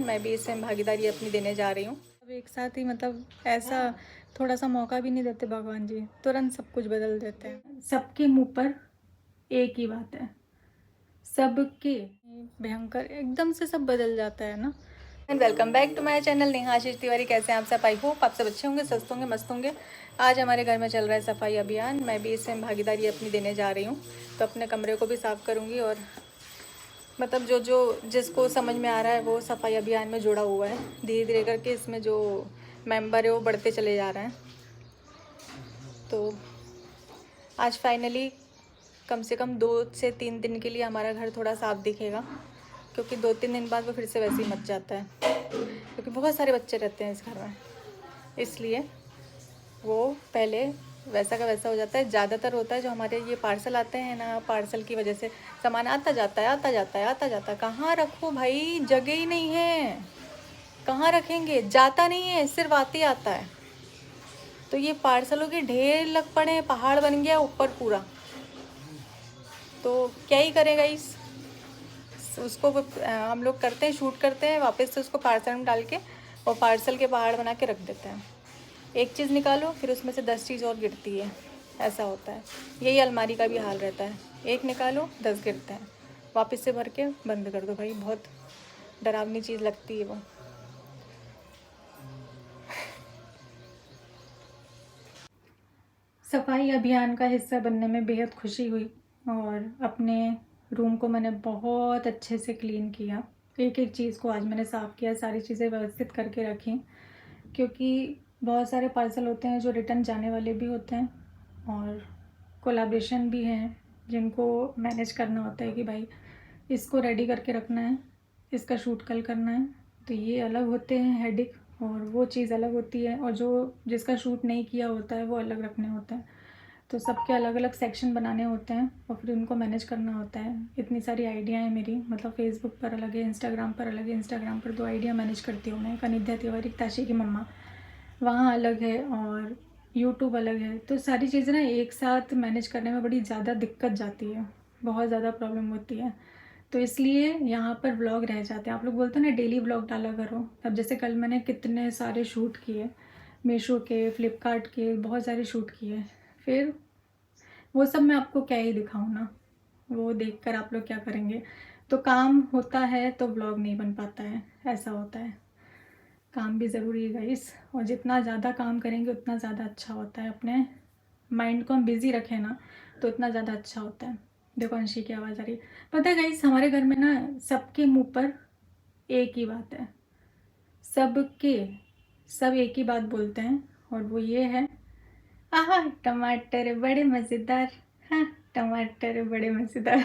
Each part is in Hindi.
मैं भी इसमें भागीदारी अपनी देने जा रही हूँ। अब एक साथ ही मतलब ऐसा थोड़ा सा मौका भी नहीं देते भगवान जी, तुरंत सब कुछ बदल देते हैं। सबके मुंह पर एक ही बात है, सबके भयंकर एकदम से सब बदल जाता है ना। And welcome back to my channel Neha Ashish Tiwari. कैसे हैं आप सब? आई होप आप सब अच्छे होंगे, स्वस्थ होंगे, मस्त होंगे। आज हमारे घर में चल रहा है सफाई अभियान। मैं भी इसमें भागीदारी अपनी देने जा रही हूँ, तो अपने कमरे को भी साफ़ करूँगी और मतलब जो जिसको समझ में आ रहा है वो सफाई अभियान में जुड़ा हुआ है। धीरे धीरे करके इसमें जो मेंबर है वो बढ़ते चले जा रहे हैं। तो आज फाइनली कम से कम 2 से 3 दिन के लिए हमारा घर थोड़ा साफ दिखेगा, क्योंकि 2-3 दिन बाद वो फिर से वैसे ही मच जाता है, क्योंकि बहुत सारे बच्चे रहते हैं इस घर में, इसलिए वो पहले वैसा का वैसा हो जाता है। ज़्यादातर होता है जो हमारे ये पार्सल आते हैं ना, पार्सल की वजह से सामान आता जाता है आता जाता है आता जाता है। कहाँ रखो भाई, जगह ही नहीं है, कहाँ रखेंगे, जाता नहीं है, सिर्फ आते ही आता है। तो ये पार्सलों के ढेर लग पड़े हैं, पहाड़ बन गया ऊपर पूरा। तो क्या ही करेगा इस उसको हम लोग करते हैं, शूट करते हैं, वापस से उसको पार्सल में डाल के और पार्सल के पहाड़ बना के रख देते हैं। एक चीज़ निकालो फिर उसमें से 10 चीज़ और गिरती है, ऐसा होता है। यही अलमारी का भी हाल रहता है, एक निकालो 10 गिरते हैं, वापस से भर के बंद कर दो। भाई बहुत डरावनी चीज़ लगती है वो। सफाई अभियान का हिस्सा बनने में बेहद खुशी हुई और अपने रूम को मैंने बहुत अच्छे से क्लीन किया। एक एक चीज़ को आज मैंने साफ़ किया, सारी चीज़ें व्यवस्थित करके रखी, क्योंकि बहुत सारे पार्सल होते हैं जो रिटर्न जाने वाले भी होते हैं और कोलैबोरेशन भी हैं जिनको मैनेज करना होता है कि भाई इसको रेडी करके रखना है, इसका शूट कल करना है। तो ये अलग होते हैं हेडिक, और वो चीज़ अलग होती है, और जो जिसका शूट नहीं किया होता है वो अलग रखने होते हैं। तो सबके अलग अलग सेक्शन बनाने होते हैं और फिर उनको मैनेज करना होता है। इतनी सारी आइडिया है मेरी, मतलब फेसबुक पर अलग है, इंस्टाग्राम पर अलग है। इंस्टाग्राम पर 2 आइडिया मैनेज करती हूँ मैं, कनिध्या तिवारी ताशी की मम्मा, वहाँ अलग है, और यूट्यूब अलग है। तो सारी चीज़ें ना एक साथ मैनेज करने में बड़ी ज़्यादा दिक्कत जाती है, बहुत ज़्यादा प्रॉब्लम होती है। तो इसलिए यहाँ पर व्लॉग रह जाते हैं। आप लोग बोलते हैं ना डेली व्लॉग डाला करो। अब जैसे कल मैंने कितने सारे शूट किए, मीशो के, फ्लिपकार्ट के, बहुत सारे शूट किए। फिर वो सब मैं आपको क्या ही दिखाऊँ ना, वो देखकर आप लोग क्या करेंगे। तो काम होता है तो व्लॉग नहीं बन पाता है, ऐसा होता है। काम भी ज़रूरी है गाइस, और जितना ज़्यादा काम करेंगे उतना ज़्यादा अच्छा होता है। अपने माइंड को हम बिज़ी रखें ना तो उतना ज़्यादा अच्छा होता है। देखो अंशी की आवाज़ आ रही है। पता है गाइस, हमारे घर में ना सबके मुंह पर एक ही बात है, सबके सब एक ही बात बोलते हैं, और वो ये है, आहा टमाटर बड़े मज़ेदार, हाँ टमाटर बड़े मज़ेदार।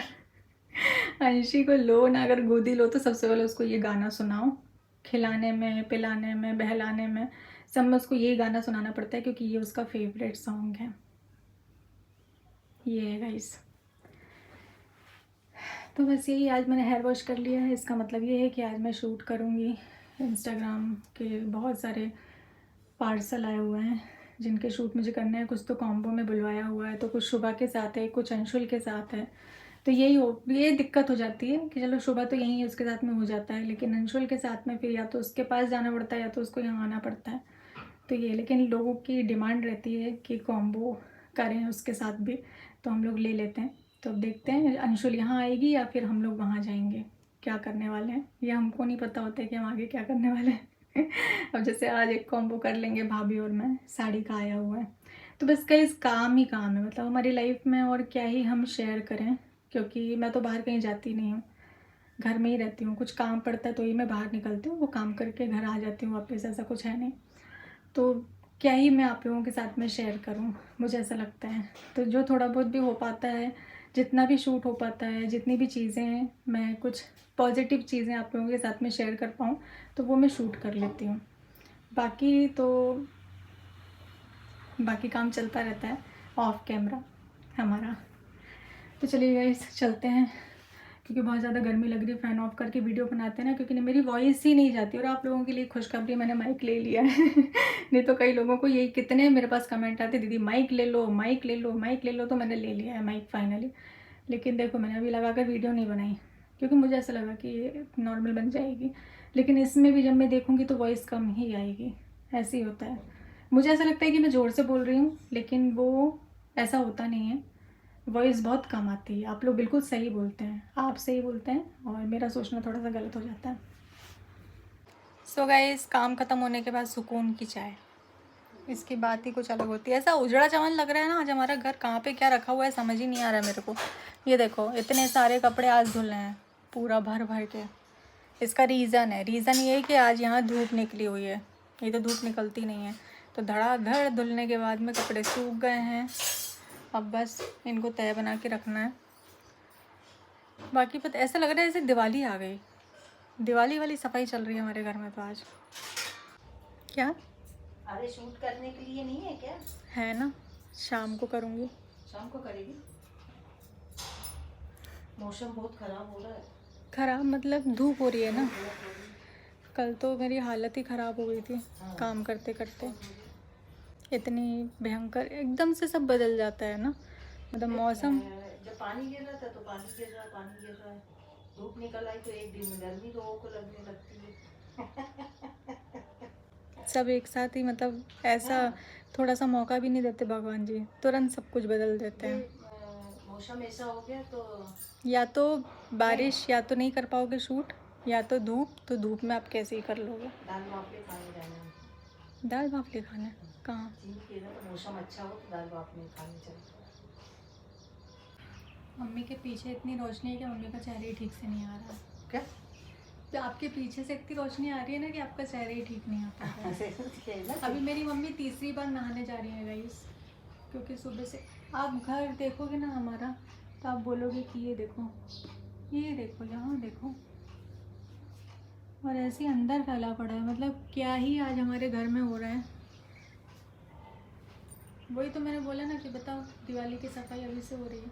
अंशी को लो ना, अगर गोदी लो तो सबसे पहले उसको ये गाना सुनाओ। खिलाने में, पिलाने में, बहलाने में, सब में उसको ये गाना सुनाना पड़ता है, क्योंकि ये उसका फेवरेट सॉन्ग है। ये है गाइस। तो बस यही, आज मैंने हेयर वॉश कर लिया है। इसका मतलब ये है कि आज मैं शूट करूँगी। इंस्टाग्राम के बहुत सारे पार्सल आए हुए हैं जिनके शूट मुझे करने हैं। कुछ तो कॉम्बो में बुलवाया हुआ है, तो कुछ शुभा के साथ है, कुछ अंशुल के साथ है। तो ये दिक्कत हो जाती है कि चलो शुभा तो यहीं है, उसके साथ में हो जाता है, लेकिन अंशुल के साथ में फिर या तो उसके पास जाना पड़ता है या तो उसको यहाँ आना पड़ता है। तो ये, लेकिन लोगों की डिमांड रहती है कि कॉम्बो करें उसके साथ भी, तो हम लोग ले लेते हैं। तो अब देखते हैं अंशुल यहाँ आएगी या फिर हम लोग वहाँ जाएंगे, क्या करने वाले हैं ये हमको नहीं पता होता है कि हम आगे क्या करने वाले हैं। अब जैसे आज एक कॉम्बो कर लेंगे भाभी और मैं, साड़ी का आया हुआ है। तो बस कई काम ही काम है, मतलब हमारी लाइफ में, और क्या ही हम शेयर करें, क्योंकि मैं तो बाहर कहीं जाती नहीं हूँ, घर में ही रहती हूँ। कुछ काम पड़ता है तो ही मैं बाहर निकलती हूँ, वो काम करके घर आ जाती हूँ वापस, ऐसा कुछ है नहीं। तो क्या ही मैं आप लोगों के साथ में शेयर करूं, मुझे ऐसा लगता है। तो जो थोड़ा बहुत भी हो पाता है, जितना भी शूट हो पाता है, जितनी भी चीज़ें हैं, मैं कुछ पॉजिटिव चीज़ें आप लोगों के साथ में शेयर कर पाऊँ तो वो मैं शूट कर लेती हूँ। बाकी काम चलता रहता है ऑफ कैमरा हमारा। तो चलिए गाइस चलते हैं, क्योंकि बहुत ज़्यादा गर्मी लग रही है। फ़ैन ऑफ करके वीडियो बनाते हैं ना, क्योंकि मेरी वॉइस ही नहीं जाती। और आप लोगों के लिए खुशखबरी, मैंने माइक ले लिया है। नहीं तो कई लोगों को यही, कितने मेरे पास कमेंट आते, दीदी माइक ले लो, माइक ले लो, माइक ले लो। तो मैंने ले लिया है माइक फाइनली। लेकिन देखो मैंने अभी लगा कर वीडियो नहीं बनाई, क्योंकि मुझे ऐसा लगा कि ये नॉर्मल बन जाएगी। लेकिन इसमें भी जब मैं देखूँगी तो वॉइस कम ही आएगी, ऐसे ही होता है। मुझे ऐसा लगता है कि मैं ज़ोर से बोल रही हूँ, लेकिन वो ऐसा होता नहीं है, वॉइस बहुत कम आती है। आप लोग बिल्कुल सही बोलते हैं, आप सही बोलते हैं और मेरा सोचना थोड़ा सा गलत हो जाता है। सो गाइस, काम ख़त्म होने के बाद सुकून की चाय, इसकी बात ही कुछ अलग होती है। ऐसा उजड़ा चमन लग रहा है ना आज हमारा घर, कहाँ पे क्या रखा हुआ है समझ ही नहीं आ रहा है मेरे को। ये देखो, इतने सारे कपड़े आज धुल रहे हैं पूरा भर भर के। इसका रीज़न ये है कि आज यहाँ धूप निकली हुई है, ये तो धूप निकलती नहीं है। तो धड़ाधड़ धुलने के बाद में कपड़े सूख गए हैं, अब बस इनको तय बना के रखना है। बाकी पता ऐसा लग रहा है जैसे दिवाली आ गई, दिवाली वाली सफाई चल रही है हमारे घर में तो आज। क्या? अरे शूट करने के लिए नहीं है क्या? है ना, शाम को करूँगी। शाम को करेगी? मौसम बहुत खराब हो रहा है। ख़राब मतलब धूप हो रही है ना, कल तो मेरी हालत ही ख़राब हो गई थी काम करते करते। इतनी भयंकर एकदम से सब बदल जाता है ना, मतलब मौसम। जब पानी गिर रहा था तो पानी गिर रहा है, धूप निकल आई तो एक दिन में गर्मी लोगों को लगने लगती है। सब एक साथ ही, मतलब ऐसा थोड़ा सा मौका भी नहीं देते भगवान जी, तुरंत सब कुछ बदल देते हैं। मौसम ऐसा हो गया तो या तो बारिश, या तो नहीं कर पाओगे शूट, या तो धूप। तो धूप में आप कैसे ही कर लोगे। दाल बाफले खाने जाना है। दाल बाफले खाना कहाँ? मौसम अच्छा हो तो दाल बाफले खाने चाहिए। मम्मी के पीछे इतनी रोशनी है कि मम्मी का चेहरा ही ठीक से नहीं आ रहा है। क्या? तो आपके पीछे से इतनी रोशनी आ रही है ना कि आपका चेहरा ही ठीक नहीं आता है। अभी मेरी मम्मी तीसरी बार नहाने जा रही है गाइस, क्योंकि सुबह से आप घर देखोगे ना हमारा तो आप बोलोगे कि ये देखो, यहाँ देखो, और ऐसे अंदर फैला पड़ा है। मतलब क्या ही आज हमारे घर में हो रहा है। वही तो मैंने बोला ना कि बताओ, दिवाली की सफाई अभी से हो रही है।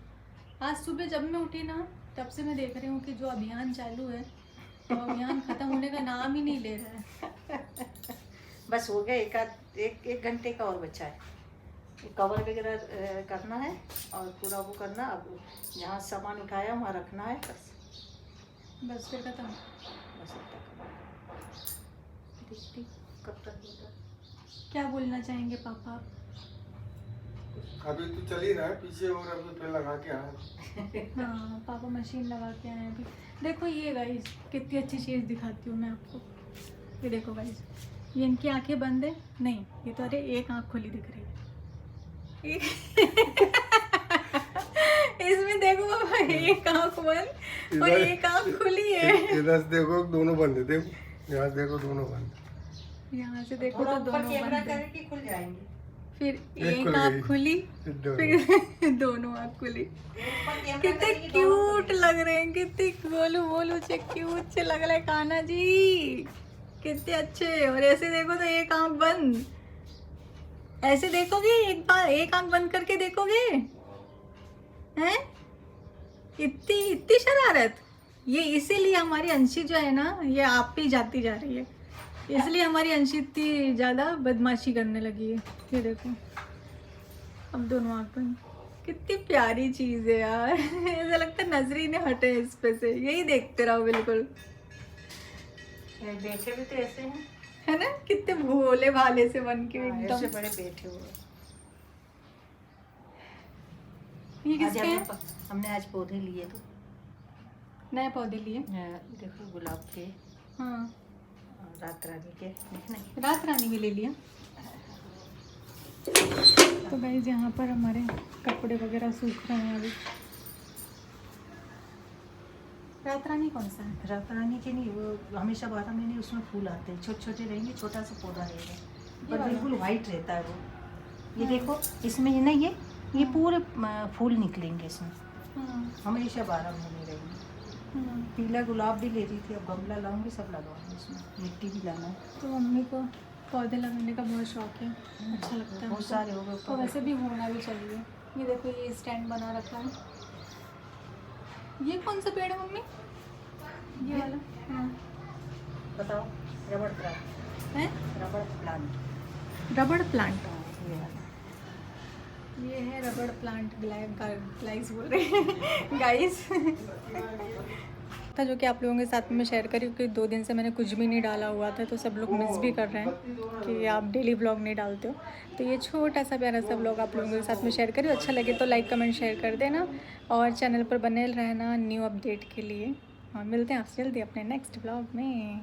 आज सुबह जब मैं उठी ना तब से मैं देख रही हूँ कि जो अभियान चालू है तो अभियान ख़त्म होने का नाम ही नहीं ले रहा है। बस हो गया, एक घंटे का और बचा है। कवर वगैरह करना है और पूरा वो करना। अब जहाँ सामान उठाया वहाँ रखना है, बस फिर खत्म। बस देखती कब तक होगा। क्या बोलना चाहेंगे पापा? अभी तो चल ही रहा है पीछे, और अभी फिर लगा के आए। हाँ, पापा मशीन लगा के आए अभी। देखो ये गाइस, कितनी अच्छी चीज़ दिखाती हूँ मैं आपको। ये देखो गाइस, ये इनकी आंखें बंद है नहीं, ये तो अरे एक आंख खुली दिख रही है। इसमें देखो पापा, एक आंख बंद और एक आंख खुली है। इधर से देखो दोनों बंद है, देखो यहाँ से देखो दोनों बंद, यहाँ से देखो तो दोनों बंद है, खुल जाएंगे। फिर एक आँख खुली, फिर दोनों आँख खुली। कितने क्यूट लग रहे हैं, कितने गोलू से क्यूट से लग रहे कान्हा जी, कितने अच्छे। और ऐसे देखो तो एक आँख बंद, ऐसे देखोगे एक बार, एक आँख बंद करके देखोगे हैं। इतनी शरारत। ये इसीलिए हमारी अंशी जो है ना, ये आप पे जाती जा रही है, इसलिए हमारी अंशी इतनी ज़्यादा बदमाशी करने लगी है। ये देखो अब दोनों आँख बंद। कितनी प्यारी चीज़ है यार। ऐसा लगता है नजरी ने हटे इस पे से, यही देखते रहो बिल्कुल। बैठे भी तो ऐसे हैं, है ना, कितने भोले भाले से बन के एकदम। ऐसे बड़े बैठे हुए। ये किसके हैं? हमने आज पौधे लिए तो नए पौधे लिए। देखो गुलाब के, हाँ, रात रानी के। रात रानी भी ले लिया। तो गाइस यहाँ पर हमारे कपड़े वगैरह सूख रहे हैं अभी। रात रानी कौन सा है? रात रानी के नहीं, वो हमेशा 12 महीने उसमें फूल आते हैं, छोटे छोटे रहेंगे, छोटा सा पौधा रहेगा पर बिल्कुल वाइट रहता है वो। ये देखो इसमें है ना, ये पूरे फूल निकलेंगे इसमें, हमेशा 12 महीने रहेंगे। पीला गुलाब भी ले रही थी, अब गमला लाऊंगी, सब लगाऊंगी इसमें, मिट्टी भी लाना है। तो मम्मी को पौधे लगाने का बहुत शौक है, अच्छा लगता है। बहुत सारे हो गए तो वैसे भी होना भी चाहिए। ये देखो ये स्टैंड बना रखा है। ये कौन सा पेड़ है मम्मी? ये वाला? हाँ बताओो, रबड़ प्लांट है। रबड़ प्लांट, रबड़ प्लांट, ये वाला। ये है रबड़ प्लांट। ग्लाइस बोल रहे हैं गाइस। था जो कि आप लोगों के साथ में मैं शेयर करी, क्योंकि 2 दिन से मैंने कुछ भी नहीं डाला हुआ था, तो सब लोग मिस भी कर रहे हैं कि आप डेली व्लॉग नहीं डालते हो। तो ये छोटा सा प्यारा सा व्लॉग आप लोगों के साथ में शेयर करी। अच्छा लगे तो लाइक कमेंट शेयर कर देना और चैनल पर बने रहना न्यू अपडेट के लिए। और मिलते हैं आपसे जल्दी अपने नेक्स्ट व्लॉग में।